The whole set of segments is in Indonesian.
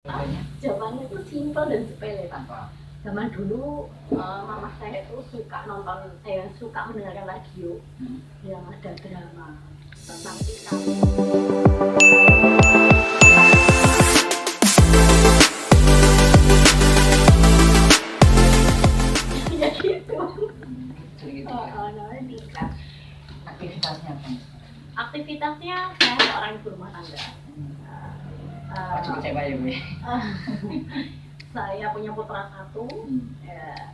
Jawabannya itu simpel dan sepele Pak. Zaman dulu mama saya itu suka suka mendengarkan radio yang ada drama tentang ikan. Ya gitu. Namanya ikan. Aktivitasnya apa? Aktivitasnya saya seorang ibu rumah tangga. Cukup kecewa ya Bu. Saya punya putra satu. Ya,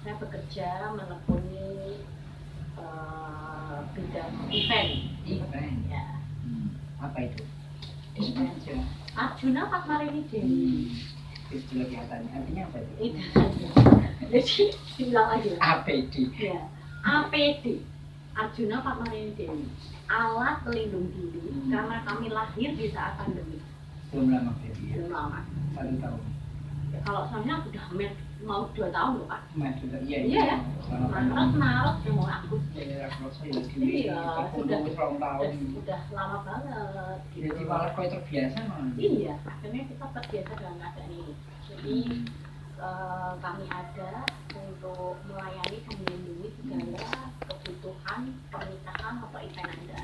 saya bekerja menekuni bidang event. Ya. Apa itu? Event. Arjuna Padmarini Dewi. Itu kelihatannya artinya apa itu? Jadi bilang aja. APD. Ya. APD. Arjuna Padmarini Dewi. Alat pelindung diri karena kami lahir di saat pandemi. Belum lama Dewi. Belum lama. 1 tahun. Ya, kalau soalnya udah mau 2 tahun loh Pak. Iya ya. Maret mau aku. Iya, sudah lama banget. Gitu. Jadi malah kau terbiasa malah. Iya, akhirnya kita terbiasa dengan keadaan ini. Jadi kami ada untuk melayani dan melindungi segala kebutuhan pernikahan atau event Anda.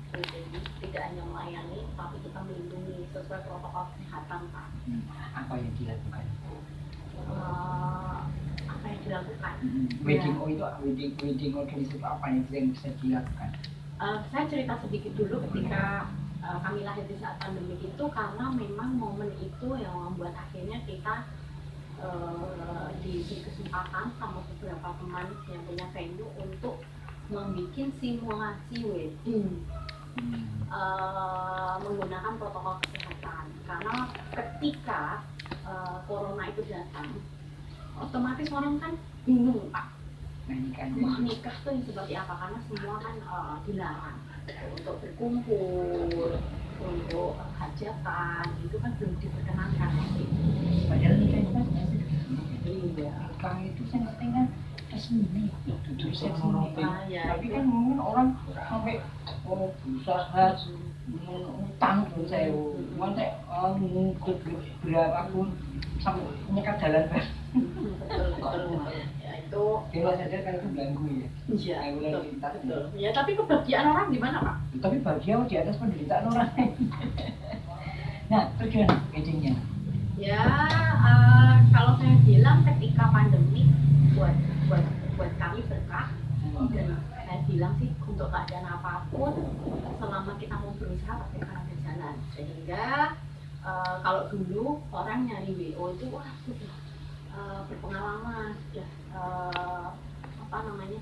Jadi tidak hanya melayani, tapi kita melindungi sesuai protokol kesehatan Pak. Apa yang dilakukan? Apa yang dilakukan? Wedding organisasi itu apa yang bisa dilakukan? Saya cerita sedikit dulu ketika kami lahir di saat pandemi itu, karena memang momen itu yang membuat akhirnya kita diberi kesempatan sama beberapa teman yang punya venue untuk membuat simulasi wedding menggunakan protokol kesehatan. Karena ketika corona itu datang, otomatis orang kan bingung Pak, mau nikah tuh yang seperti apa, karena semua kan dilarang untuk berkumpul, untuk hajatan, itu kan belum diperkenankan. Padahal nikah itu kan iya. Nikah itu saya ngerti kan resmi, duduk resmi. Tapi kan mungkin orang sampai berusaha utang pun saya, ngikut berapapun sampai nyekat jalan kan. Ya itu. Kalau sadar kan itu ganggu ya. Iya. Betul. Ya tapi kebahagiaan orang gimana Pak? Tapi bahagia di atas penderitaan orang. Nah, tujuan weddingnya? Ya, kalau saya bilang ketika pandemi buat kami berkah, dan saya bilang sih untuk keadaan apapun selama kita mau berusaha pasti akan ada jalan. Sehingga kalau dulu orang nyari WO itu wah sudah berpengalaman, sudah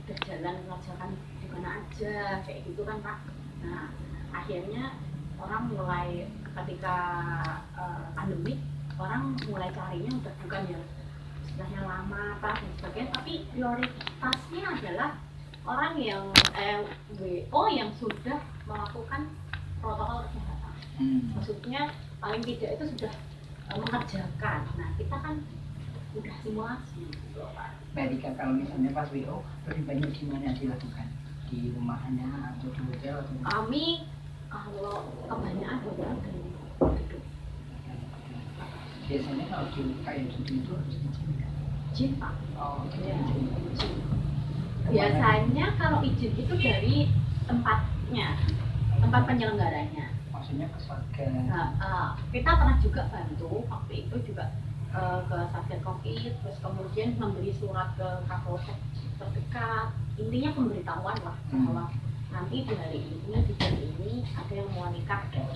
berjalan mengajarkan di mana aja kayak gitu kan Pak. Nah akhirnya orang mulai ketika pandemi, orang mulai carinya udah bukan yang istilahnya lama Pak dan sebagainya, tapi prioritasnya adalah orang yang WO yang sudah melakukan protokol kesehatan. Maksudnya paling tidak itu sudah mengerjakan. Nah kita kan udah simulasi gitu Pak. Berarti kalau misalnya pas WO lebih banyak di mana dilakukan? Di rumahnya atau di hotel atau? Kami kalau kebanyakan hotel dan gedung. Biasanya kalau di kayak gitu itu harus izin kan? Izin Pak. Oh, ya, izin. Biasanya kalau izin itu dari tempatnya, tempat penyelenggaranya. Maksudnya ke Satgas. Kita pernah juga bantu waktu itu juga ke Satgas Covid, terus kemudian memberi surat ke Kapolsek terdekat. Intinya pemberitahuan lah bahwa nanti di hari ini, di jam ini ada yang mau nikah gedung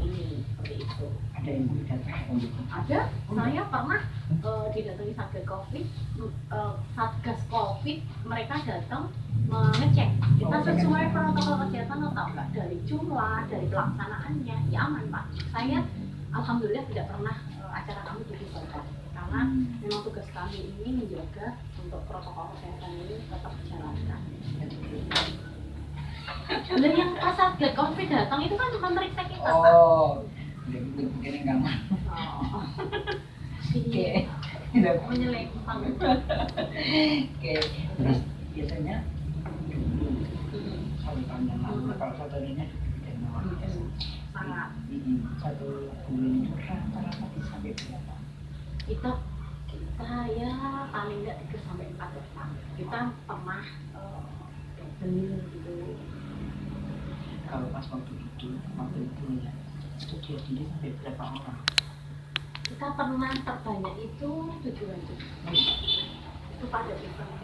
ini, seperti itu. Ada yang datang? Ada. Saya pernah didatangi Satgas Covid, mereka datang mengecek kita sesuai protokol kesehatan atau enggak, dari jumlah, dari pelaksanaannya, ya aman Pak. Saya alhamdulillah tidak pernah acara kami dibubarkan karena memang tugas kami ini menjaga untuk protokol kesehatan ini tetap dijalankan. Dan yang pas Satgas Covid datang itu kan memeriksa kita Pak. Mungkin enggak mah. Oke. Menyelesaikan. Oke. Terus biasanya kalau tahun yang lalu kalau satu harinya sangat satu bulan itu rata-rata bisa sampai berapa? Kita ya paling nggak 3 sampai 4 orang. Kita pernah double gitu. Kalau pas waktu itu ya, itu dia sendiri sampai berapa orang? Kita pernah terbanyak itu 7 juta. Itu pada event.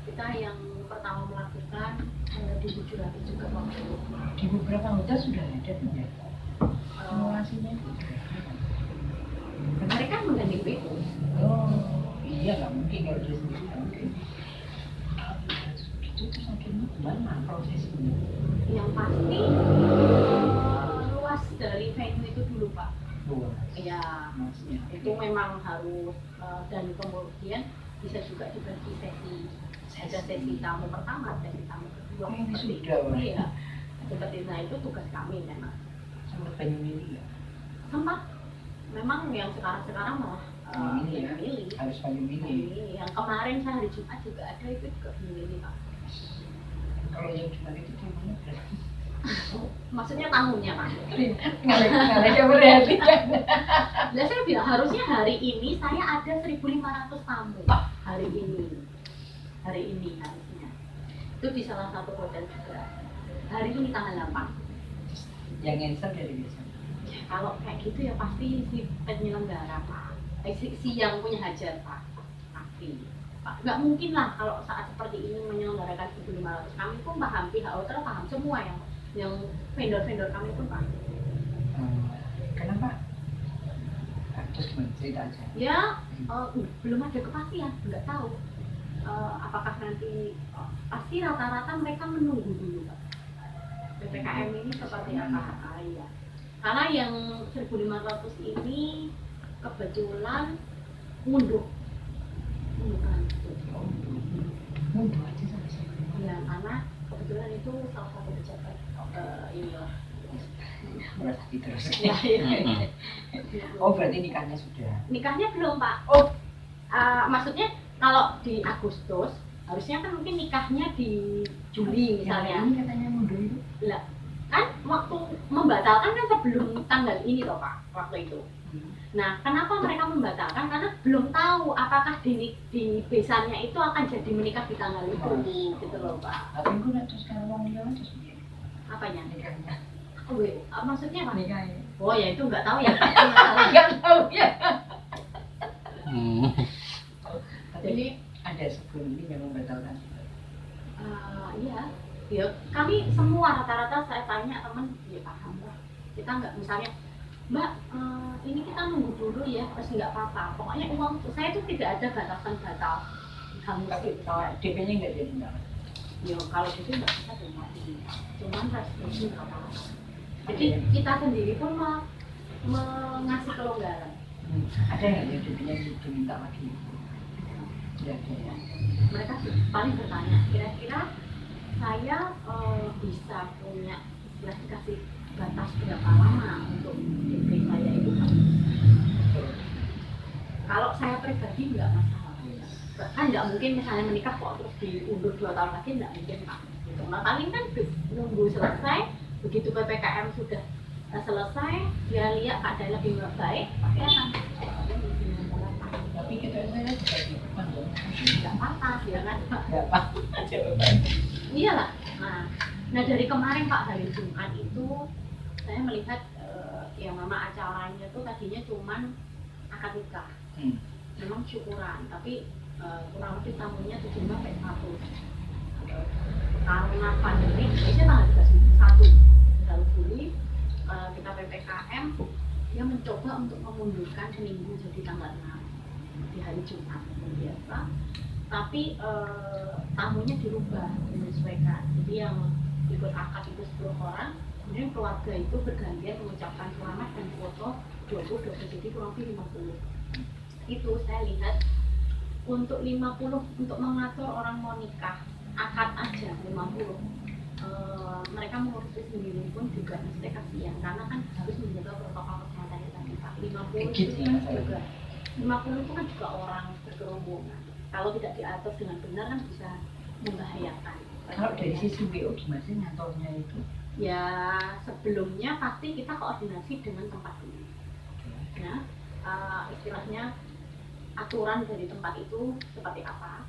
Kita yang pertama melakukan di 700 juga waktu itu. Di beberapa hotel sudah ada ya? Simulasinya mereka menggandeng WO. Oh iya nggak mungkin kalau dia sendiri nggak mungkin. Itu terus akhirnya gimana prosesnya? Yang pasti luas dari venue itu dulu Pak. Luas. Iya. Itu memang harus dan kemudian bisa juga dibagi sesi. Ada sesi tamu pertama, sesi tamu kedua. Oh, ini sudah. Iya. Seperti nah itu tugas kami memang. Sempat pengen milih ya? Sempat. Memang yang sekarang malah milih. Harus pengen milih. Yang kemarin saya hari Jumat juga ada itu juga milih Pak. Kalau yang Jumat itu gimana berarti? Maksudnya tamunya Pak? Ngalih berarti. Nah saya bilang harusnya hari ini saya ada 1.500 tamu hari ini harusnya. Itu di salah satu hotel juga. Hari ini tanggal 8. Yang answer dari biasa. Ya, kalau kayak gitu ya pasti si penyelenggara Pak. Si yang punya hajat Pak. Pasti. Pak, nggak mungkin lah kalau saat seperti ini menyelenggarakan 1.500. Kami pun paham, pihak hotel paham semua yang vendor-vendor kami pun paham. Kenapa? Terus gimana cerita aja? Ya, belum ada kepastian, nggak tahu. Apakah nanti pasti rata-rata mereka menunggu dulu Pak. PPKM ini seperti apa? Ya. Karena yang 1.500 ini kebetulan mundur aja sampai sini. Ya, karena kebetulan itu salah satu pejabat inilah. Merasa terus. Ya. Oh berarti nikahnya sudah? Nikahnya belum Pak. Maksudnya kalau di Agustus harusnya kan mungkin nikahnya di Juli misalnya. Ini katanya mundur itu? Lah, kan waktu membatalkan kan sebelum tanggal ini toh Pak, waktu itu. Nah, kenapa mereka membatalkan? Karena belum tahu apakah di besannya itu akan jadi menikah di tanggal itu, gitu loh Pak. Tapi gue nanti sekarang mau nikah aja sendiri. Apanya? Nikahnya. Maksudnya apa? Nikahnya. Oh ya itu nggak tahu ya. Nggak tahu ya. Jadi ada sebelum ini yang membatalkan. Iya. Ya, kami semua rata-rata saya tanya teman, ya paham lah. Kita nggak misalnya, Mbak, ini kita nunggu dulu ya, terus nggak apa-apa. Pokoknya uang saya itu tidak ada batasan batal. DP-nya nggak jadi enggak? Ya kalau DP nggak bisa dimati. Cuman restriksi nggak apa-apa. Jadi kita sendiri pun mengasih kelonggaran. Ada nggak yang DP-nya diminta lagi? Tidak ada ya. Mereka paling bertanya, kira-kira saya bisa punya istilah dikasih batas berapa lama untuk DP saya itu Pak? Kalau saya pribadi nggak masalah. Kan nggak mungkin misalnya menikah kok terus diundur 2 tahun lagi, nggak mungkin Pak. Gitu. Nah paling kan nunggu selesai, begitu PPKM sudah selesai, dia lihat keadaan lebih baik, pasti akan Tapi kita saya juga dibukan dong. nggak apa-apa, dia kan Pak. Nggak apa-apa jawaban. Iyalah. Nah dari kemarin Pak hari Jumat itu saya melihat yang mama acaranya tuh tadinya cuman akad nikah, memang syukuran, tapi kurang lebih tamunya 75 sampai 100. Karena pandemi, biasanya tanggal 31 Juli kita PPKM, dia mencoba untuk memundurkan seminggu jadi tanggal 6 di hari Jumat biasa. Tapi tamunya dirubah, menyesuaikan. Jadi yang ikut akad itu 10 orang, kemudian keluarga itu bergantian mengucapkan selamat dan foto 20, jadi kurang lebih 50. Itu saya lihat untuk 50, untuk mengatur orang mau nikah, akad aja 50. Mereka mengurus sendiri pun juga mesti kasihan, karena kan harus menjaga protokol kesehatan tadi Pak. 50 itu kan juga 50 itu kan juga orang berkerumun. Kalau tidak diatur dengan benar kan bisa membahayakan. Kalau dari sisi BO gimana sih ngantornya itu? Ya sebelumnya pasti kita koordinasi dengan tempat dulu. Ya, istilahnya aturan dari tempat itu seperti apa.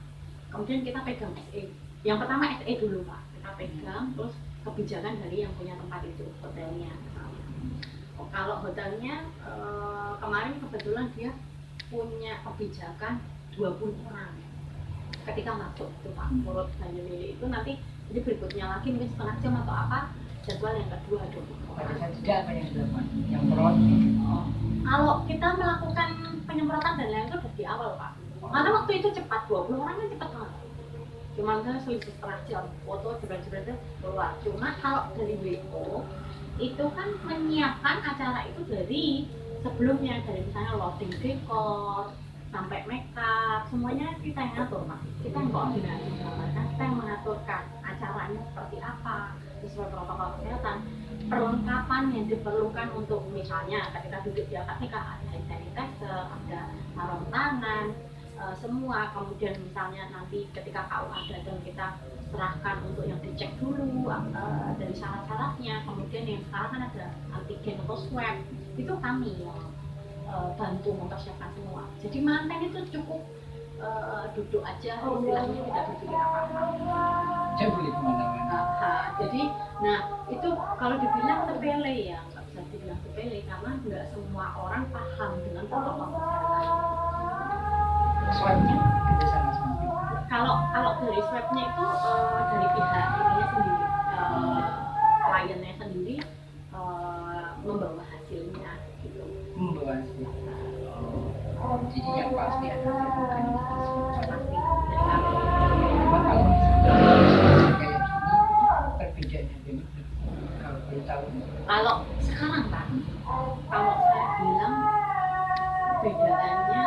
Kemudian kita pegang SE. Yang pertama SE dulu Pak. Kita pegang, terus kebijakan dari yang punya tempat itu, hotelnya. Kalau hotelnya kemarin kebetulan dia punya kebijakan 20 orang ketika masuk itu Pak, menurut Banyuwangi itu nanti jadi berikutnya lagi mungkin setengah jam atau apa jadwal yang kedua dong. Pada saat tidak apa yang dilakukan, yang perut. Kalau kita melakukan penyemprotan dan lain itu dari awal Pak, karena waktu itu cepat, 20 orang kan cepat banget. Cuma misalnya selisih setengah jam, foto jebret-jebretnya keluar. Cuma kalau dari WO itu kan menyiapkan acara itu dari sebelumnya, dari misalnya loading dekor sampai make up, semuanya kita yang ngatur Pak. Kita yang koordinasi sama mereka, kita yang mengaturkan acaranya seperti apa sesuai protokol kesehatan, perlengkapan yang diperlukan untuk misalnya ketika duduk di akad nikah ada hand sanitizer, ada sarung tangan, semua. Kemudian misalnya nanti ketika KUA datang kita serahkan untuk yang dicek dulu dari syarat-syaratnya. Kemudian yang sekarang kan ada antigen atau swab, itu kami yang bantu mempersiapkan semua. Jadi manten itu cukup duduk aja, istilahnya tidak berpikir apa-apa. Saya boleh kemana-mana. Jadi, nah itu kalau dibilang sepele ya nggak bisa dibilang sepele karena nggak semua orang paham dengan protokol kesehatan. Swabnya kerjasama sama Kalau dari swabnya itu dari pihak ininya sendiri, kliennya sendiri membawa hasilnya gitu. membawa hasil. Jadi yang pasti ada bukan Pasti. cuma kalau kayak gini perbedaannya ini kalau boleh tahu. Kalau sekarang Pak, kalau saya bilang bedanya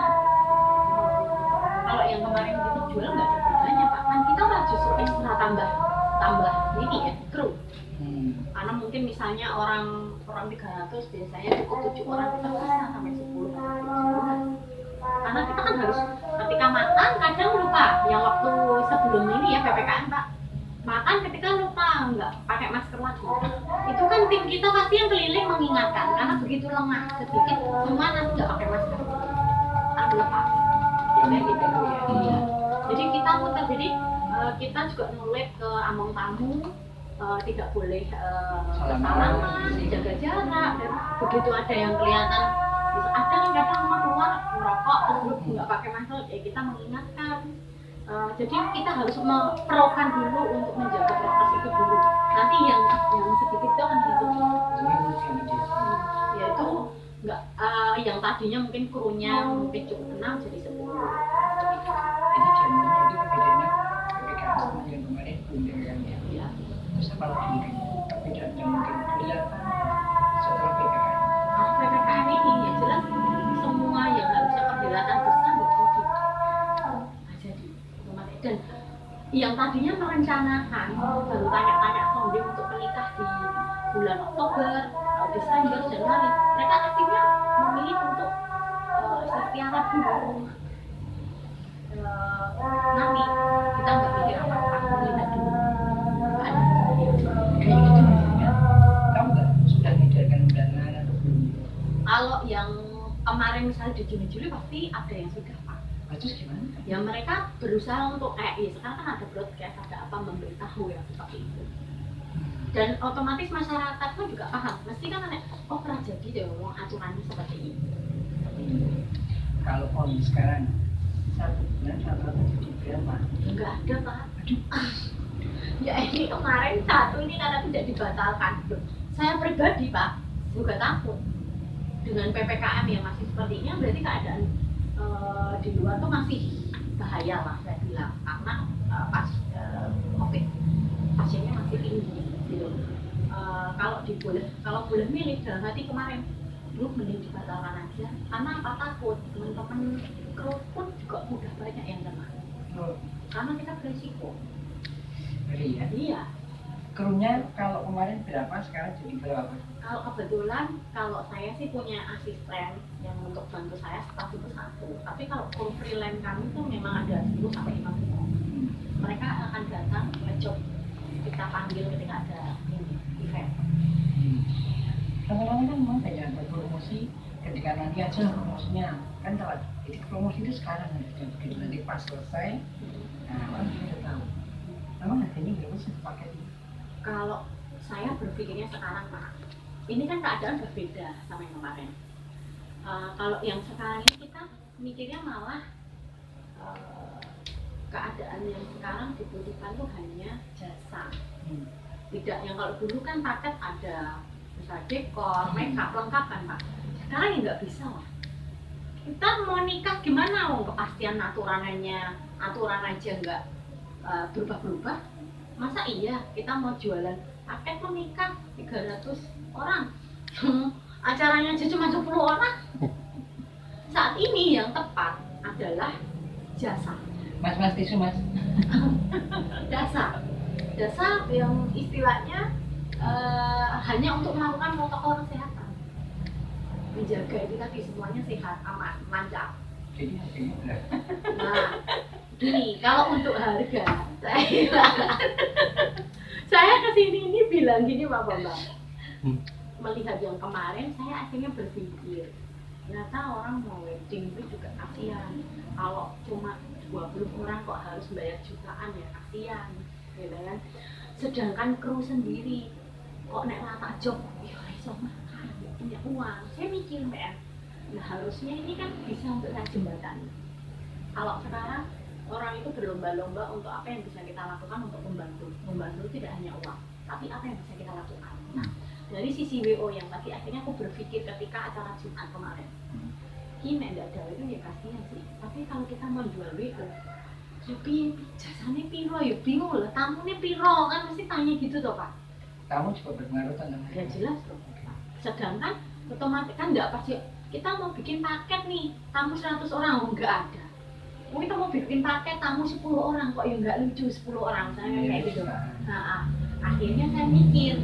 kalau yang kemarin kita jual nggak ada bedanya Pak, kan kita malah justru ekstra tambah ini ya kru. Karena mungkin misalnya orang 300 biasanya cukup 7 orang, kita bisa sampai 10 karena kita kan harus ketika makan kadang lupa yang waktu sebelum ini ya PPKM Pak, makan ketika lupa nggak pakai masker lagi, itu kan tim kita pasti yang keliling mengingatkan karena begitu lengah sedikit semua nanti nggak pakai masker kan lupa biasanya gitu ya. Iya. Jadi kita muter, jadi kita juga nulis ke among tamu tidak boleh salaman, jaga jarak, dan begitu ada yang kelihatan ada kan kadang mau keluar merokok terus nggak pakai masker, ya kita mengingatkan. Jadi kita harus memprokan dulu untuk menjaga prokes itu dulu. Nanti yang sedikit itu akan hidup. Ya itu nggak yang tadinya mungkin krunya mungkin cukup 6 jadi 10. Jadi jaminan itu bedanya PPKM sama yang kemarin belum yang ya. Terus apa lagi perbedaan yang mungkin kelihatan setelah PPKM? Kalau PPKM ini ya jelas semua yang harusnya perhelatan besar nggak jadi. Dan yang tadinya merencanakan baru tanya-tanya sounding untuk menikah di bulan Oktober, Desember, Januari, mereka akhirnya memilih untuk ikhtiaran dulu. Nanti kita nggak mikir apa-apa, melihat dulu. Kayak gitu misalnya, kamu nggak sudah menyediakan undangan atau belum? Kalau yang kemarin misalnya di Juni-Juli pasti ada yang sudah Pak. Terus gimana? Ya mereka berusaha untuk kayak ya sekarang kan ada broadcast, ada apa memberitahu ya seperti itu. Dan otomatis masyarakat pun juga paham. Mesti kan ada, oh pernah jadi deh aturannya seperti ini. Kalau on sekarang 1 bulan rata-rata jadi berapa? Enggak ada Pak. Ya ini kemarin satu ini karena tidak dibatalkan. Saya pribadi Pak juga takut dengan PPKM yang masih seperti ini, berarti keadaan di luar tuh masih bahaya lah saya bilang, karena pas COVID pasiennya masih tinggi gitu. Kalau boleh milih dalam hati kemarin lu mending dibatalkan aja, karena apa, takut teman-teman kru pun juga udah banyak yang kena karena kita berisiko. Iya. Iya. Krunya kalau kemarin berapa, sekarang jadi berapa? Kalau kebetulan, kalau saya sih punya asisten yang untuk bantu saya staff itu 1. Tapi kalau kru freelance kami tuh memang ada 10 sampai 15. Mereka akan datang ngejob, kita panggil ketika ada event paket. Kadang-kadang kan memang banyak berpromosi ketika nanti aja promosinya kan tahu jadi promosi itu sekarang ada begitu nanti pas selesai nah orang sudah tahu memang harganya berapa sih paket ini? Kalau saya berpikirnya sekarang Pak, ini kan keadaan berbeda sama yang kemarin. Kalau yang sekarang ini kita mikirnya malah keadaan yang sekarang dibutuhkan tuh hanya jasa. Tidak yang kalau dulu kan paket ada misal dekor, makeup lengkap kan Pak. Sekarang ya nggak bisa lah. Kita mau nikah gimana? Kepastian aturan aja nggak berubah-berubah. Masa iya kita mau jualan paket mau nikah 300 orang, acaranya aja cuma 10 orang. Saat ini yang tepat adalah jasa. Mas tisu mas. Jasa yang istilahnya hanya untuk melakukan protokol kesehatan, menjaga itu tadi semuanya sehat, aman, lancar. Jadi Nah, gini, kalau untuk harga, saya kesini ini bilang gini Pak Bambang, melihat yang kemarin saya akhirnya berpikir, ternyata orang mau wedding itu juga kasihan. Kalau cuma 20 orang kok harus bayar jutaan ya kasihan, gitu kan. Sedangkan kru sendiri kok nek lata job, ya iso makan, punya uang. Saya mikir Mbak, nah harusnya ini kan bisa untuk saya jembatani. Kalau sekarang orang itu berlomba-lomba untuk apa yang bisa kita lakukan untuk membantu tidak hanya uang, tapi apa yang bisa kita lakukan. Nah, dari sisi WO yang tadi akhirnya aku berpikir ketika acara Jumat kemarin, ini enggak ada itu ya kasihan sih. Tapi kalau kita mau jual WO, ya jasanya piro ya bingung lah, tamunya piro kan pasti tanya gitu toh Pak. Kamu juga berpengaruh tentang Ya jelas loh. Sedangkan otomatis kan enggak pasti kita mau bikin paket nih, tamu 100 orang enggak ada. Kita mau bikin paket tamu 10 orang kok ya enggak lucu 10 orang saya kayak gitu. Nah, akhirnya saya mikir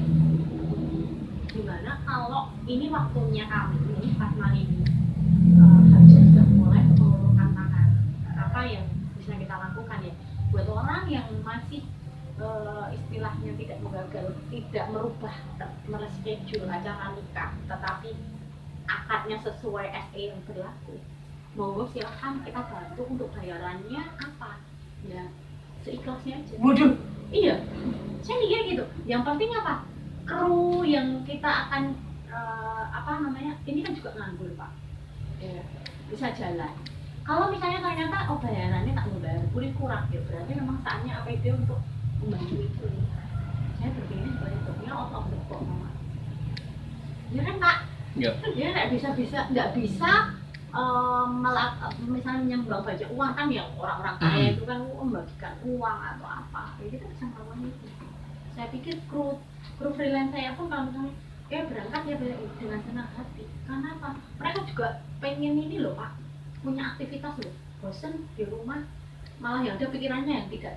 gimana kalau ini waktunya kami ini pas ini harusnya sudah mulai mengulurkan tangan. Apa yang bisa kita lakukan ya buat orang yang masih istilahnya tidak menggagal, tidak merubah mereschedule acara nikah, tetapi akadnya sesuai SE yang berlaku. Monggo silahkan kita bantu untuk bayarannya apa ya seikhlasnya aja. Waduh, iya, saya mikir gitu. Yang penting apa? Kru yang kita akan ini kan juga nganggur Pak. Ya, bisa jalan. Kalau misalnya ternyata bayarannya tak mau bayar, kurang ya berarti memang saatnya APD untuk membantu itu. Saya berpikir seperti itu, ya out of the box Mama. Ya kan Pak? Iya. Dia nggak bisa misalnya menyumbang banyak uang kan yang orang-orang kaya itu kan membagikan uang atau apa ya kita bisa melakukan itu. Saya pikir kru freelance saya pun kalau misalnya berangkat ya dengan senang hati karena apa mereka juga pengen ini loh Pak punya aktivitas loh, bosen di rumah malah yang ada pikirannya yang tidak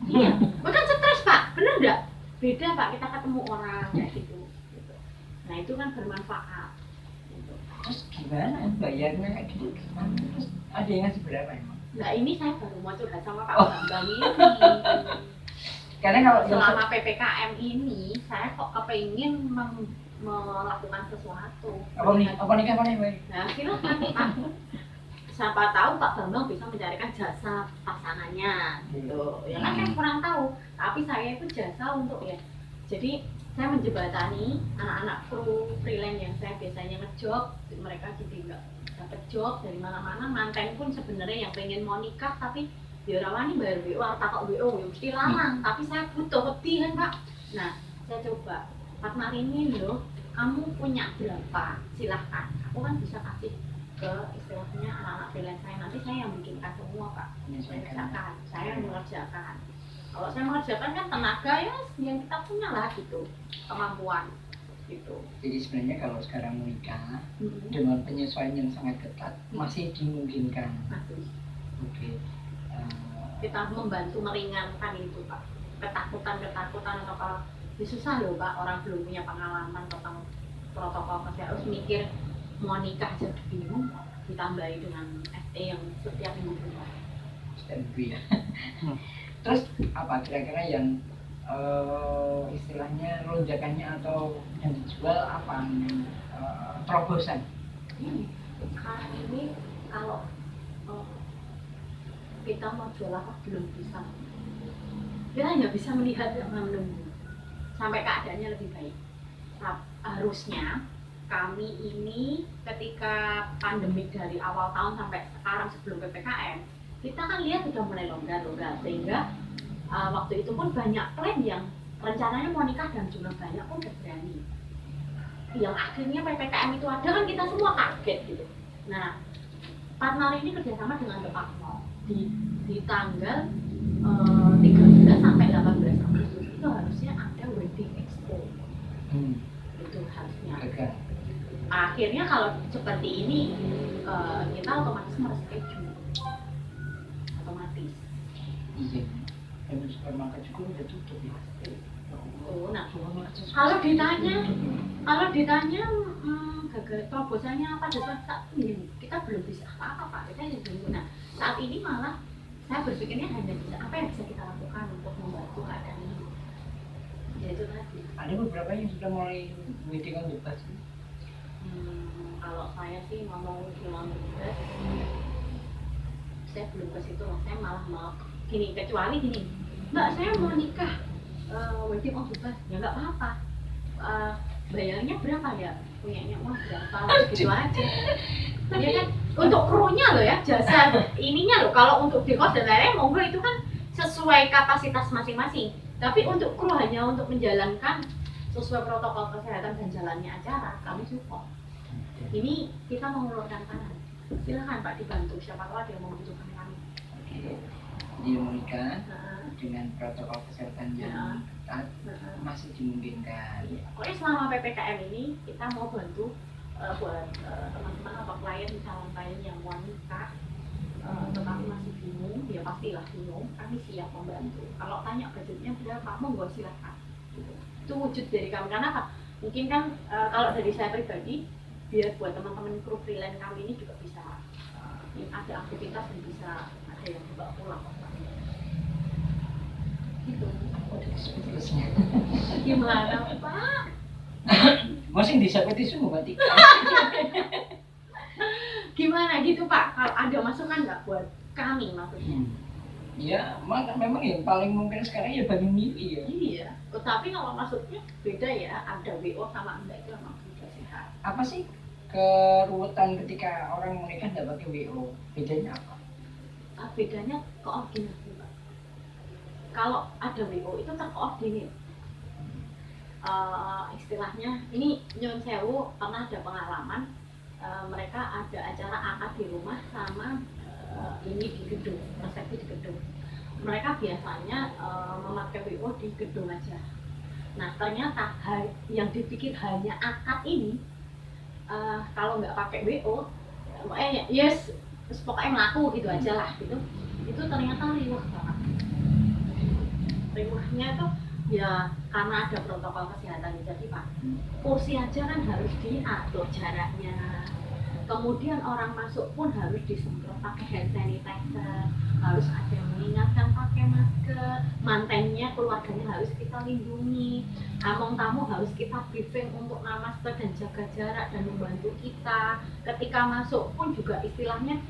iya bukan stres Pak, bener nggak? Beda Pak kita ketemu orang kayak gitu. Nah itu kan bermanfaat. Terus gimana bayarnya kayak gitu? Terus ada yang ngasih berapa emang? Nah ini saya baru mau curhat sama Pak Bambang ini. Karena kalau selama PPKM ini saya kok kepingin melakukan sesuatu. Apa nikah mana yang baik? Nah silakan Pak. Siapa tahu Pak Bambang bisa mencarikan jasa pasangannya gitu. Ya kan saya kurang tahu. Tapi saya itu jasa untuk ya. Jadi saya menjembatani anak-anak kru freelance yang saya biasanya ngejob, mereka jadi nggak dapat job dari mana-mana. Manten pun sebenarnya yang pengen mau nikah tapi dirawani bayar WO atau WO ya mesti larang. Tapi saya butuh lebih kan Pak. Nah saya coba Pak Marini loh, kamu punya berapa? Silahkan. Aku kan bisa kasih ke istilahnya anak-anak freelance saya. Nanti saya yang bikinkan semua Pak. Saya yang mengerjakan. Kalau saya mengerjakan kan tenaga ya yang kita punya lah gitu, kemampuan gitu. Jadi sebenarnya kalau sekarang menikah dengan penyesuaian yang sangat ketat masih dimungkinkan. Masih. Oke. Kita membantu meringankan itu Pak. Ketakutan atau kalau susah loh Pak orang belum punya pengalaman tentang protokol kesehatan harus mikir mau nikah aja bingung ditambahi dengan SE yang setiap minggu berubah. Setiap minggu ya. Terus apa kira-kira yang istilahnya lonjakannya atau yang dijual apa namanya terobosan? Ini kalau kita mau jual apa belum bisa, kita hanya bisa melihat dan menunggu sampai keadaannya lebih baik. Harusnya kami ini ketika pandemi dari awal tahun sampai sekarang sebelum PPKM, kita kan lihat sudah mulai longgar sehingga waktu itu pun banyak klien yang rencananya mau nikah dan jumlah banyak pun udah berani. Yang akhirnya PPKM itu ada kan kita semua kaget gitu. Nah, partner ini kerjasama dengan The Pakmo di tanggal 13 sampai 18 Agustus itu harusnya ada wedding expo. Itu harusnya. Akhirnya kalau seperti ini kita otomatis mereschedule. Otomatis. Iya. Dan supermarket juga udah tutup ya. Oh, nah, kalau ditanya gagal terobosannya apa saat ini kita belum bisa apa-apa Pak, kita yang belum. Nah, saat ini malah saya berpikirnya hanya bisa apa yang bisa kita lakukan untuk membantu keadaan ini. Yaitu tadi. Ada beberapa yang sudah mulai wedding on the bus. Kalau saya sih ngomong on the bus, saya belum ke situ. Saya malah mau gini, kecuali gini, Mbak saya mau nikah wedding on the bus, ya nggak apa-apa. Bayarnya berapa ya? Punyanya uang berapa? Gitu aja. Ya kan, untuk krunya loh ya, jasa ininya loh. Kalau untuk dekor dan lain-lain, monggo itu kan sesuai kapasitas masing-masing. Tapi untuk kru hanya untuk menjalankan sesuai protokol kesehatan dan jalannya acara, kami support. Ini kita mengulurkan tangan. Silakan Pak dibantu, siapa tahu ada yang membutuhkan kami. Dia menikah dengan protokol kesehatan yang ketat masih dimungkinkan. Pokoknya selama PPKM ini kita mau bantu buat teman-teman atau klien misalnya klien yang mau nikah tetapi masih bingung, ya pastilah bingung, kami siap membantu. Kalau tanya budgetnya berapa, monggo silakan. Itu wujud dari kami. Karena apa? Mungkin kan kalau dari saya pribadi, biar buat teman-teman kru freelance kami ini juga bisa ada aktivitas yang bisa ada yang dibawa pulang. Gitu. Gimana Pak? Masih disapeti semua berarti. Gimana gitu Pak? Kalau ada masukan nggak buat kami maksudnya? Ya, memang yang paling mungkin sekarang ya bagi milih ya. Iya. Tapi kalau maksudnya beda ya, ada WO sama enggak itu memang beda sehat. Apa sih keruwetan ketika orang menikah tidak pakai WO? Bedanya apa? Bedanya koordinasi Pak. Kalau ada WO itu terkoordinir. Istilahnya ini nyun sewu pernah ada pengalaman mereka ada acara akad di rumah sama ini di gedung, resepsi di gedung. Mereka biasanya memakai WO di gedung aja. Nah ternyata yang dipikir hanya akad ini kalau nggak pakai WO, yes pokoknya melaku gitu aja lah gitu. Itu ternyata riuh banget. Riuhnya tuh ya karena ada protokol kesehatan. Jadi Pak, kursi aja kan harus diatur jaraknya. Kemudian orang masuk pun harus disemprot pakai hand sanitizer, harus ada yang mengingatkan pakai masker, mantennya keluarganya harus kita lindungi, tamu harus kita briefing untuk namaste dan jaga jarak dan membantu kita. Ketika masuk pun juga istilahnya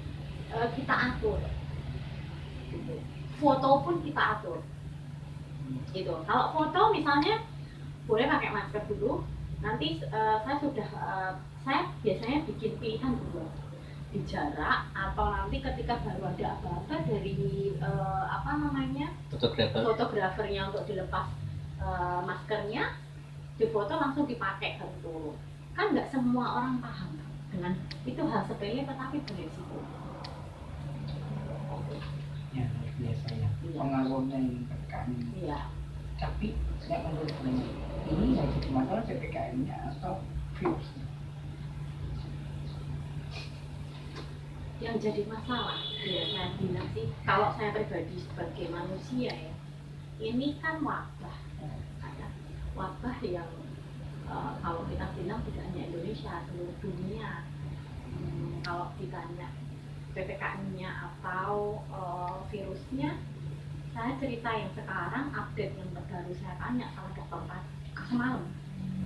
kita atur, foto pun kita atur. Gitu. Kalau foto misalnya boleh pakai masker dulu. Nanti saya biasanya bikin pilihan dulu di jarak atau nanti ketika baru ada apa-apa dari fotografernya untuk dilepas maskernya, difoto langsung dipakai baru turun. Kan nggak semua orang paham dengan itu, hal sepele tetapi beresiko. Ya biasanya pengaruhnya yang PPKM. Iya. Tapi saya menurut saya ini yang jadi masalah PPKM-nya atau virusnya? Yang jadi masalah, ya saya bilang sih, kalau saya pribadi sebagai manusia ya, ini kan wabah, ada wabah yang kalau kita bilang tidak hanya Indonesia, seluruh dunia. Kalau ditanya PPKM-nya atau virusnya, saya cerita yang sekarang, update yang terbaru saya tanya sama dokter semalam,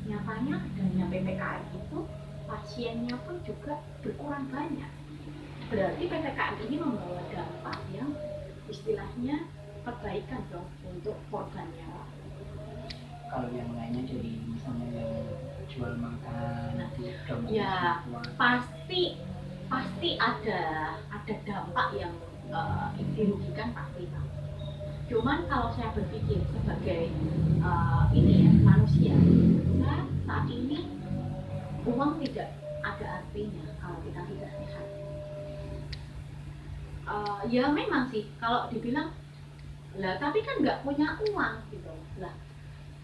nyatanya adanya PPKM itu pasiennya pun juga berkurang banyak. Berarti PPKM ini membawa dampak yang istilahnya perbaikan dong untuk korbannya. Kalau yang lainnya jadi misalnya yang jual makan, ya pasti ada dampak yang dirugikan pasti. Cuman kalau saya berpikir sebagai manusia, saat ini uang tidak ada artinya kalau kita tidak sehat. Ya memang sih kalau dibilang lah tapi kan nggak punya uang gitu lah.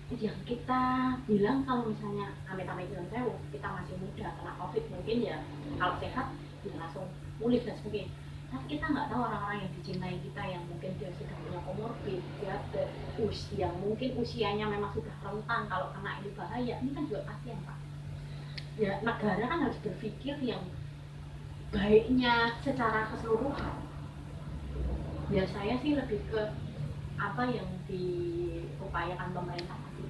Yang kita bilang kalau misalnya amit-amit bilang saya kita masih muda karena covid mungkin ya kalau sehat bisa langsung pulih dan sebagainya. Tapi kita nggak tahu orang-orang yang dicintai kita yang mungkin dia sudah punya komorbid, dia usia mungkin usianya memang sudah rentan kalau kena ini bahaya. Ini kan juga pasien Pak. Ya negara kan harus berpikir yang baiknya secara keseluruhan. Ya saya sih lebih ke apa yang diupayakan pemerintah itu.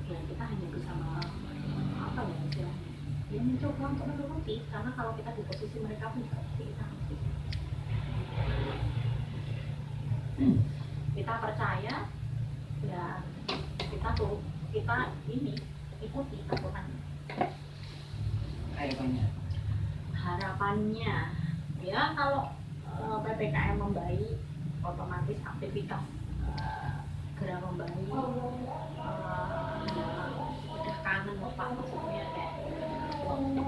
Ya kita hanya bisa apa ya istilahnya? Ya mencoba untuk menuruti karena kalau kita di posisi mereka pun juga pasti kita mesti. Kita percaya ya kita ini ikuti aturannya. Harapannya ya kalau PPKM membaik otomatis aktivitas segera membaik. Udah kangen Pak maksudnya kayak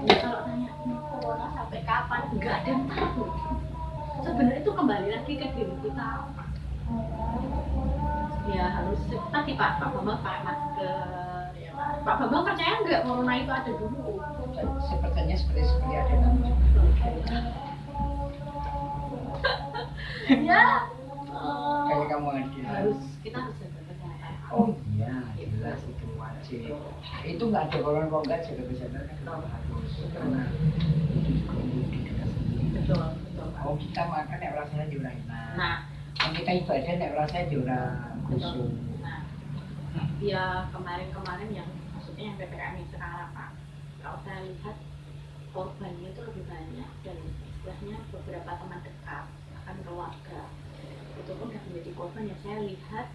ya kalau tanya corona sampai kapan nggak ada yang tahu. Sebenarnya itu kembali lagi ke diri kita. Ya harus tadi Pak Bambang pakai masker. Ya, Pak Bambang percaya nggak corona itu ada dulu? Sepertinya seperti ada kamu. Ya. Kayak kamu aja. Kita harus jaga kesehatan. Oh iya, jelas itu wajib. Itu nggak ada kalau nggak jaga kesehatan kan harus karena itu juga untuk diri kita sendiri. Betul. Oh kita makan yang rasanya jurah enak. Nah, kita ibadah yang rasanya jurah khusyuk. Nah, ya kemarin yang maksudnya yang PPKM yang sekarang Pak. Kalau saya lihat korbannya itu lebih banyak dan istilahnya beberapa teman dekat bahkan keluarga itu pun sudah menjadi korban yang saya lihat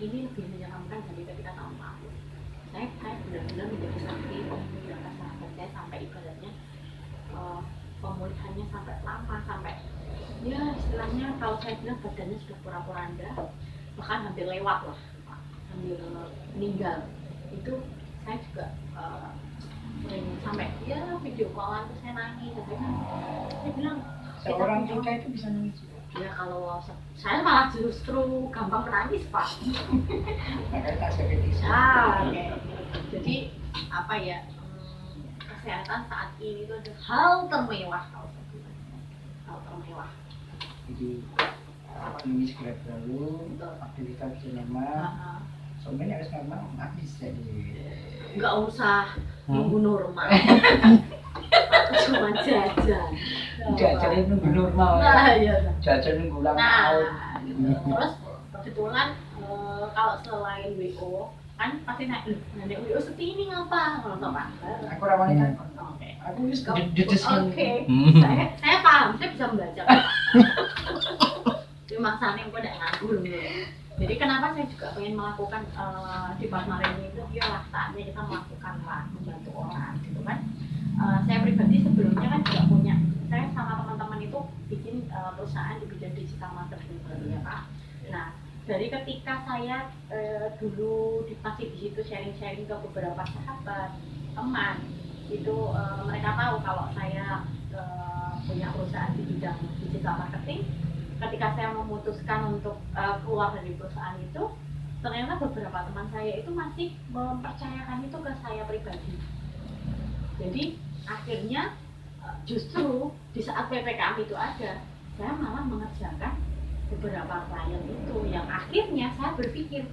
ini lebih menyeramkan dari ketika tahun lalu. Saya benar-benar menjadi saksi menjaga sahabat saya sampai ibaratnya pemulihannya sampai lama sampai ya istilahnya kalau saya bilang badannya sudah pura-poranda bahkan hampir lewat lah hampir meninggal itu saya juga sampai ya video callan tuh saya nangis saya bilang seorang juga itu bisa nangis ya kalau saya malah justru gampang menangis Pak. makanya tak sakit Okay. Jadi apa ya kesehatan saat ini itu adalah hal termewah kalau saya bilang hal termewah. Jadi ini segera berlalu aktivitas bisa normal. Soalnya harus normal habis jadi nggak usah nunggu normal. Cuma jajan. Jajan nunggu normal. Nah, iya. Jajan nunggu ulang tahun. Terus kebetulan kalau selain WO kan pasti nanti WO seperti ngapa kalau nggak Pak? Aku ramai kan. Oke. Aku bisa dedeskan. Oke. Saya paham, saya bisa membaca. Cuma masalahnya aku tidak nganggur gitu. Jadi kenapa saya juga pengen melakukan di Pasmarin itu ya saatnya kita melakukan lah membantu orang gitu kan. Saya pribadi sebelumnya kan juga punya saya sama teman-teman itu bikin perusahaan di bidang digital marketing ya Pak. Nah dari ketika saya dulu masih di situ sharing-sharing ke beberapa sahabat teman itu mereka tahu kalau saya punya perusahaan di bidang digital marketing. Ketika saya memutuskan untuk keluar dari perusahaan itu, ternyata beberapa teman saya itu masih mempercayakan itu ke saya pribadi. Jadi akhirnya justru di saat PPKM itu ada, saya malah mengerjakan beberapa klien itu yang akhirnya saya berpikir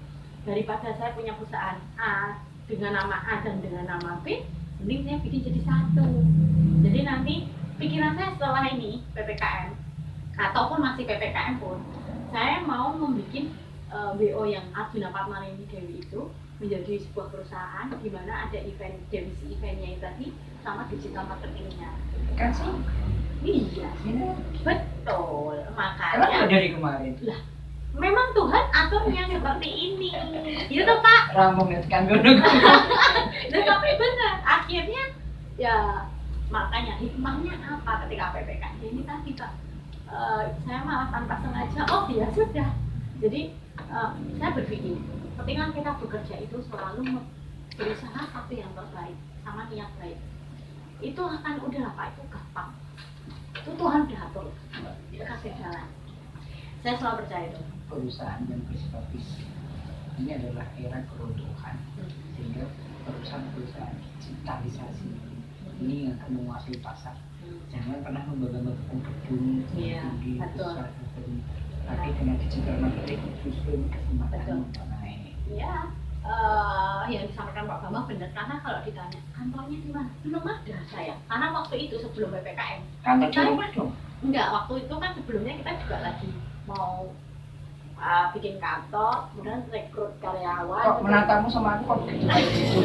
daripada saya punya perusahaan A dengan nama A dan dengan nama B, mending saya bikin jadi satu. Jadi nanti pikiran saya setelah ini PPKM ataupun masih PPKM pun saya mau membuat WO yang Arjuna Padmarini Dewi itu menjadi sebuah perusahaan di mana ada event divisi eventnya itu tadi sama digital marketingnya. Kan sih? Iya, Ini betul. kenapa Makanya dari kemarin? lah, memang Tuhan aturnya seperti ini. Gitu Pak. Rampung ya kan gue Dan tapi benar, akhirnya ya makanya hikmahnya apa ketika PPKM ini tadi Pak. Saya malah tanpa sengaja, oh ya sudah. Jadi saya berpikir ketika kita bekerja itu selalu berusaha satu yang terbaik sama niat baik. Itu akan udahlah Pak, itu gampang. Itu Tuhan udah atur, kasih jalan. Saya selalu percaya itu. Perusahaan yang bersifat fisik ini adalah era keruntuhan, sehingga perusahaan-perusahaan digitalisasi ini yang akan menguasai pasar. Jangan pernah membangga-banggakan gedung Iya, tinggi betul. besar tapi dengan digital marketing justru kesempatan untuk naik. Ya, yang disampaikan Pak Bambang benar, karena kalau ditanya kantornya di mana, belum ada saya. Karena waktu itu sebelum PPKM, Kantor di rumah dong. enggak, waktu itu kan sebelumnya kita juga lagi mau bikin kantor, kemudian rekrut karyawan. Kok menatamu sama aku kok begitu?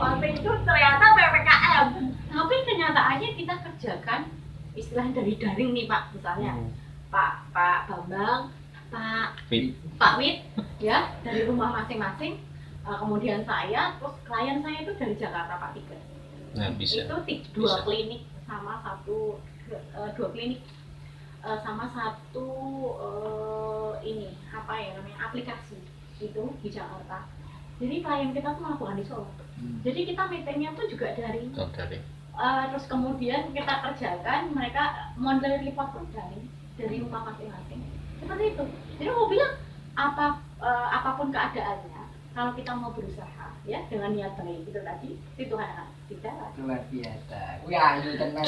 Waktu itu ternyata PPKM, tapi kenyataannya kita kerjakan istilah dari daring nih Pak, misalnya Pak Bambang, Pak Wit, ya dari rumah masing-masing. Kemudian saya, terus klien saya itu dari Jakarta Pak Tiga. Nah, bisa. Itu dua klinik sama dua klinik sama satu ini apa ya namanya aplikasi itu di Jakarta. Jadi klien kita tuh malah bukan di Solo. Jadi kita meetingnya tuh juga dari. Terus kemudian kita kerjakan, mereka model report pun dari rumah masing-masing. Seperti itu. Jadi mau bilang apapun keadaannya, kalau kita mau berusaha ya dengan niat baik itu tadi, si Tuhan akan bicara. Luar biasa. Wih, ayu tenang.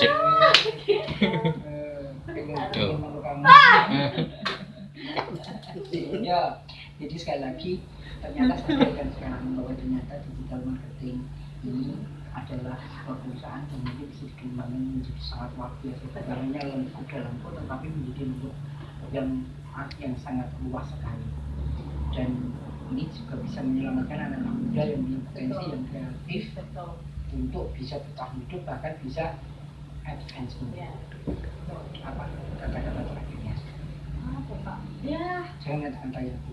Pengen menurut kamu. Ya, jadi sekali lagi ternyata saya akan sekarang bahwa ternyata digital marketing ini adalah sebuah perusahaan yang mungkin bisa dikembangkan menjadi sangat luar biasa. Sebenarnya lembut dalam pun, tetapi menjadi lembut yang sangat luas sekali. Dan ini juga bisa menyelamatkan anak-anak muda yang punya potensi yang kreatif untuk bisa bertahan hidup, bahkan bisa advancement. Ya. Apa kata-kata terakhirnya? Apa Pak? Ya. Jangan santai aku.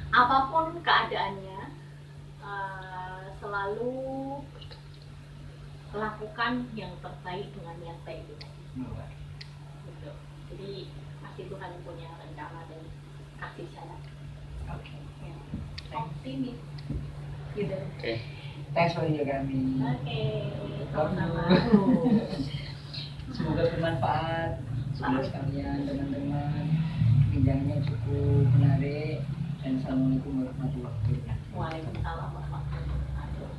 Apapun keadaannya, selalu lakukan yang terbaik dengan niat baik itu. Gitu. Jadi pasti Tuhan punya rencana dan kasih jalan. Oke. Ya. Optimis. Gitu. Oke. Thanks for your kami. Oke. Sama-sama. Semoga bermanfaat. Saudara sekalian, teman-teman, pinjangnya cukup menarik. Dan assalamualaikum warahmatullahi wabarakatuh. Waalaikumsalam warahmatullahi wabarakatuh.